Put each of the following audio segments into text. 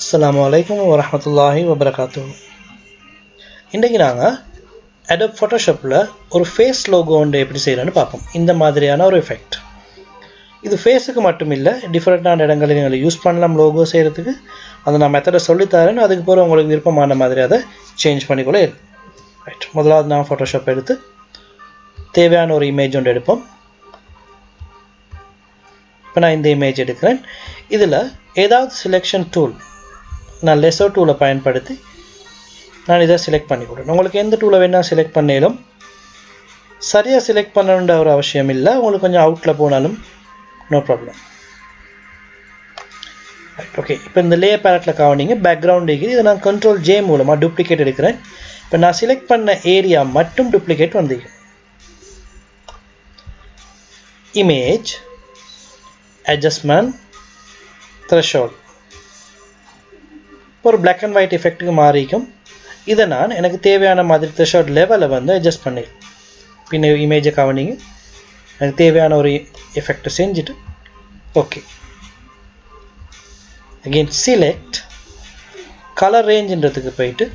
Assalamu alaikum wa rahmatullahi wa barakatuh. இன்றைக்கு நாங்கள் Adobe Photoshopல ஒரு ஃபேஸ் லோகோ ஒன்று எப்படி செய்யலாம்னு பார்ப்போம். இந்த மாதிரியான ஒரு எஃபெக்ட். இது ஃபேஸுக்கு மட்டும் இல்லை, டிஃப்ரெண்ட்டான இடங்களில் நீங்கள் யூஸ் பண்ணலாம் லோகோ செய்கிறதுக்கு. அதை நான் மெத்தடை சொல்லித்தரேன், அதுக்கு பிறகு உங்களுக்கு விருப்பமான மாதிரி அதை சேஞ்ச் பண்ணிக்கொள்ள ரைட். முதலாவது நான் ஃபோட்டோஷாப் எடுத்து தேவையான ஒரு இமேஜ் ஒன்று எடுப்போம். இப்போ நான் இந்த இமேஜ் எடுக்கிறேன். இதில் ஏதாவது செலெக்ஷன் டூல், நான் லெசோ டூலை பயன்படுத்தி நான் இதை செலக்ட் பண்ணி கொடுறேன். உங்களுக்கு எந்த டூலை வேணால் செலக்ட் பண்ணாலும் சரியாக செலக்ட் பண்ணணுன்ற ஒரு அவசியம் இல்லை. உங்களுக்கு கொஞ்சம் அவுட்டில் போனாலும் நோ ப்ராப்ளம். Right, okay. இப்போ இந்த லேயர் பேலட்டில் கவனிங்க, பேக்ரவுண்ட் டிகிரி இதை நான் கண்ட்ரோல் ஜே மூலமாக டூப்ளிகேட் எடுக்கிறேன். இப்போ நான் செலக்ட் பண்ண ஏரியா மட்டும் டூப்ளிகேட் வந்திருக்கும். இமேஜ், அட்ஜஸ்ட்மெண்ட், த்ரெஷோல்ட், ஒரு பிளாக் அண்ட் ஒயிட் எஃபெக்ட்டுக்கு மாறிக்கும். இதை நான் எனக்கு தேவையான மாதிரி த்ரெஷோல்ட் லெவலில் வந்து அட்ஜஸ்ட் பண்ணி பின்ன இமேஜை கவனிங்க, எனக்கு தேவையான ஒரு எஃபெக்டை செஞ்சுட்டு ஓகே. அகெயின் சிலெக்ட் கலர் ரேஞ்சுன்றதுக்கு போயிட்டு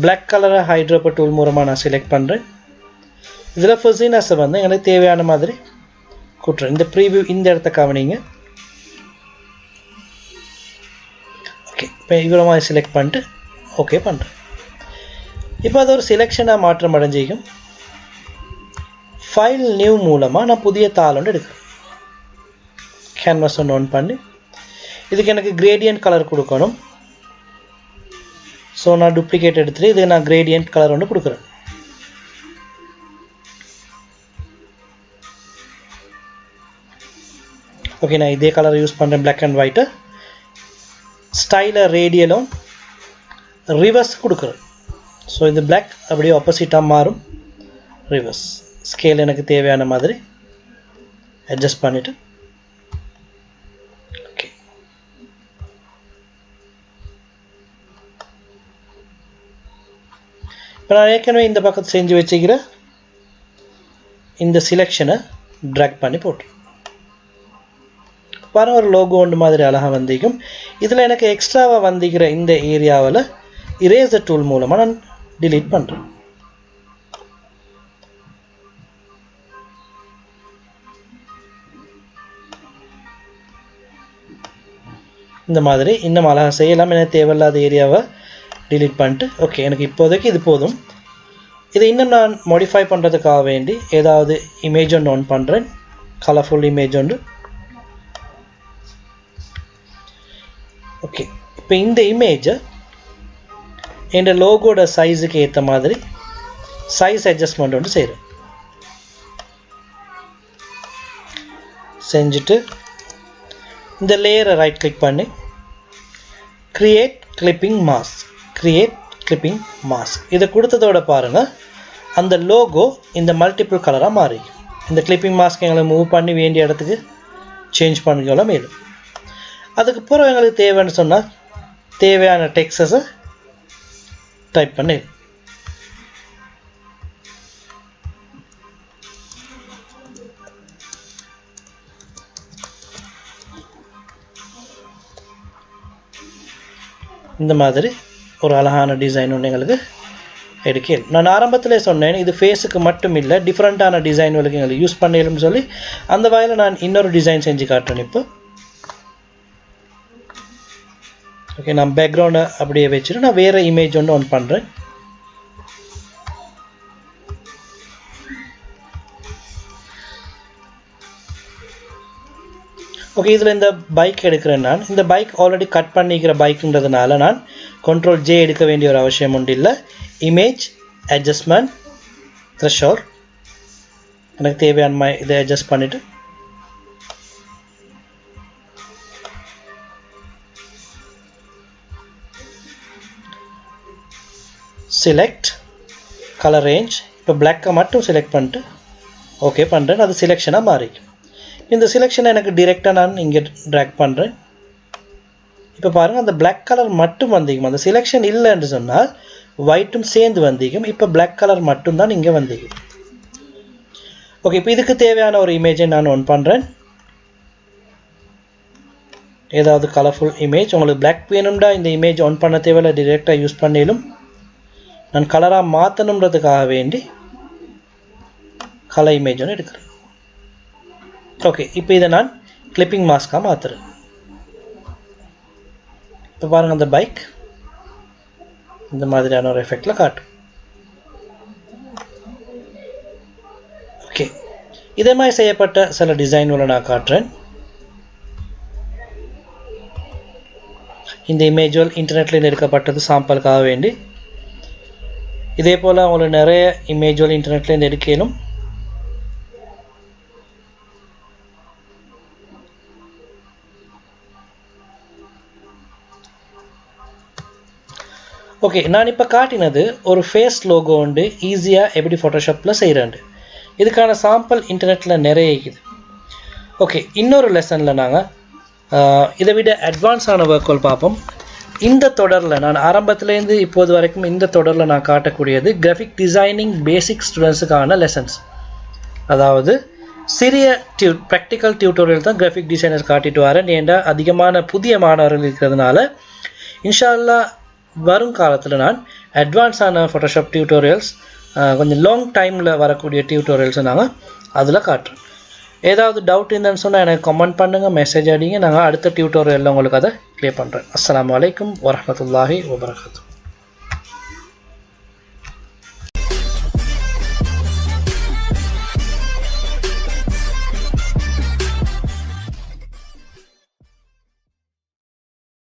பிளாக் கலரை ஹைட்ரோபர் டூல் மூலமாக நான் செலக்ட் பண்ணுறேன். இதில் ஃபுசினஸை வந்து எனக்கு தேவையான மாதிரி கூட்டுறேன். இந்த ப்ரீவியூ இந்த இடத்த கவனிங்க. ஓகே, இப்போ இவ்வளோ மாதிரி செலக்ட் பண்ணிட்டு ஓகே பண்ணுறேன். இப்போ அது ஒரு செலெக்ஷனாக மாற்றம் அடைஞ்சிக்கும். ஃபைல் நியூ மூலமாக நான் புதிய தாள் ஒன்று எடுக்கிறேன். கேன்வாஸ் ஒன்று ஆன் பண்ணி இதுக்கு எனக்கு கிரேடியன்ட் கலர் கொடுக்கணும். ஸோ நான் டூப்ளிகேட் எடுத்துகிட்டு இதுக்கு நான் கிரேடியன்ட் கலர் ஒன்று கொடுக்குறேன். ஓகே, நான் இதே கலர் யூஸ் பண்ணுறேன், பிளாக் அண்ட் ஒயிட்டு. ஸ்டைலை ரேடியலும் ரிவர்ஸ் கொடுக்குறேன். ஸோ இந்த பிளாக் அப்படியே ஆப்போசிட்டாக மாறும். ரிவர்ஸ் ஸ்கேல் எனக்கு தேவையான மாதிரி அட்ஜஸ்ட் பண்ணிவிட்டு ஓகே. இப்போ நான் ஏற்கனவே இந்த பக்கத்தை செஞ்சு வச்சுக்கிற இந்த சிலெக்ஷனை ட்ராக் பண்ணி போட்டு பாருங்கள், ஒரு லோகோ ஒன்று மாதிரி அழகாக வந்திக்கும். இதில் எனக்கு எக்ஸ்ட்ராவாக வந்திக்கிற இந்த ஏரியாவில் இரேசர் டூல் மூலமாக நான் டிலீட் பண்ணுறேன். இந்த மாதிரி இன்னும் அழகாக செய்யலாம். எனக்கு தேவையில்லாத ஏரியாவை டிலீட் பண்ணிட்டு ஓகே, எனக்கு இப்போதைக்கு இது போதும். இதை இன்னும் நான் மாடிஃபை பண்ணுறதுக்காக வேண்டி ஏதாவது இமேஜ் ஒன்று ஆன் பண்ணுறேன். கலர்ஃபுல் இமேஜ் ஒன்று. ஓகே, இப்போ இந்த இமேஜை என் லோகோட சைஸுக்கு ஏற்ற மாதிரி சைஸ் அட்ஜஸ்ட்மெண்ட் ஒன்று செய்கிறேன். செஞ்சுட்டு இந்த லேயரை ரைட் கிளிக் பண்ணி கிரியேட் கிளிப்பிங் மாஸ்க் இதை கொடுத்ததோட பாருங்கள், அந்த லோகோ இந்த மல்டிபிள் கலராக மாறி இந்த கிளிப்பிங் மாஸ்க் எங்களை மூவ் பண்ணி வேண்டிய இடத்துக்கு சேஞ்ச் பண்ணிக்கொள்ள மேலும். அதுக்கு பிறகு எங்களுக்கு தேவைன்னு சொன்னால் தேவையான டெக்ஸ்டை டைப் பண்ணி இந்த மாதிரி ஒரு அழகான டிசைன் ஒன்று எங்களுக்கு எடுக்கல. நான் ஆரம்பத்திலே சொன்னேன், இது ஃபேஸுக்கு மட்டும் இல்லை, டிஃப்ரெண்ட்டான டிசைன்களுக்கு எங்களுக்கு யூஸ் பண்ணலும்னு சொல்லி அந்த வகையில் நான் இன்னொரு டிசைன் செஞ்சு காட்டுறேன். இப்போ ஓகே, நான் பேக்ரவுண்டை அப்படியே வச்சுட்டு நான் வேறு இமேஜ் ஒன்று ஆன் பண்ணுறேன். ஓகே, இதில் இந்த பைக் எடுக்கிறேன். நான் இந்த பைக் ஆல்ரெடி கட் பண்ணிக்கிற பைக்குன்றதுனால நான் கண்ட்ரோல் ஜே எடுக்க வேண்டிய ஒரு அவசியம் உண்டு இல்லை. இமேஜ், அட்ஜஸ்ட்மெண்ட், த்ரெஷோல்ட், எனக்கு தேவையான இதை அட்ஜஸ்ட் பண்ணிவிட்டு செலக்ட் கலர் ரேஞ்ச். இப்போ பிளாக்கை மட்டும் செலக்ட் பண்ணிட்டு ஓகே பண்ணுறேன். அது செலெக்ஷனாக மாறிக்கும். இந்த செலெக்ஷனை எனக்கு டிரெக்டாக நான் இங்கே ட்ராக் பண்ணுறேன். இப்போ பாருங்கள், அந்த பிளாக் கலர் மட்டும் வந்திக்கும். அந்த செலெக்ஷன் இல்லைன்னு சொன்னால் ஒயிட்டும் சேர்ந்து வந்திக்கும். இப்போ பிளாக் கலர் மட்டும்தான் இங்கே வந்திக்கும். ஓகே, இப்போ இதுக்கு தேவையான ஒரு இமேஜை நான் ஆன் பண்ணுறேன். ஏதாவது கலர்ஃபுல் இமேஜ் உங்களுக்கு பிளாக் வேணும்டா இந்த இமேஜ் ஆன் பண்ண தேவையில்லை டிரெக்டாக யூஸ் பண்ணிலும் நான் கலராக மாற்றணுன்றதுக்காக வேண்டி கலர் இமேஜ் ஒன்று எடுக்கிறேன் ஓகே இப்போ இதை நான் கிளிப்பிங் மாஸ்காக மாற்றுறேன் இப்போ பாருங்கள் அந்த பைக் இந்த மாதிரியான ஒரு எஃபெக்டில் காட்டும் ஓகே இதே மாதிரி செய்யப்பட்ட சில டிசைன்களை நான் காட்டுறேன் இந்த இமேஜுவல் இன்டர்நெட்டில் எடுக்கப்பட்டது சாம்பிளுக்காக வேண்டி இதே போல் உங்களுக்கு நிறைய இமேஜுவல் இன்டர்நெட்லேருந்து எடுக்கணும் ஓகே நான் இப்போ காட்டினது ஒரு ஃபேஸ் லோகோ உண்டு ஈஸியாக எப்படி ஃபோட்டோஷாப்பில் செய்கிறாண்டு இதுக்கான சாம்பிள் இன்டர்நெட்டில் நிறைய இருக்குது ஓகே இன்னொரு லெசனில் நாங்கள் இதை விட அட்வான்ஸான ஒர்க்குகள் பார்ப்போம் இந்த தொடரில் நான் ஆரம்பத்துலேருந்து இப்போது வரைக்கும் இந்த தொடரில் நான் காட்டக்கூடியது கிராஃபிக் டிசைனிங் பேசிக் ஸ்டூடெண்ட்ஸுக்கான லெசன்ஸ் அதாவது சிறிய ப்ராக்டிக்கல் டியூட்டோரியல் தான் கிராஃபிக் டிசைனர் காட்டிட்டு வரேன் ஏன்டா அதிகமான புதிய மாணவர்கள் இருக்கிறதுனால இன்ஷா அல்லாஹ் வரும் காலத்தில் நான் அட்வான்ஸான ஃபோட்டோஷாப் டியூட்டோரியல்ஸ் கொஞ்சம் லாங் டைமில் வரக்கூடிய டியூட்டோரியல்ஸை நாங்கள் அதில் காட்டுறோம் ஏதாவது டவுட் இருந்தேன்னு சொன்னால் எனக்கு கமெண்ட் பண்ணுங்கள் மெசேஜ் அடிங்க நாங்கள் அடுத்த டியூட்டோரியலில் உங்களுக்கு அதை க்ளியர் பண்ணுறேன் அஸ்ஸலாமு அலைக்கும் வரஹ்மத்துல்லாஹி வபரகாத்துஹு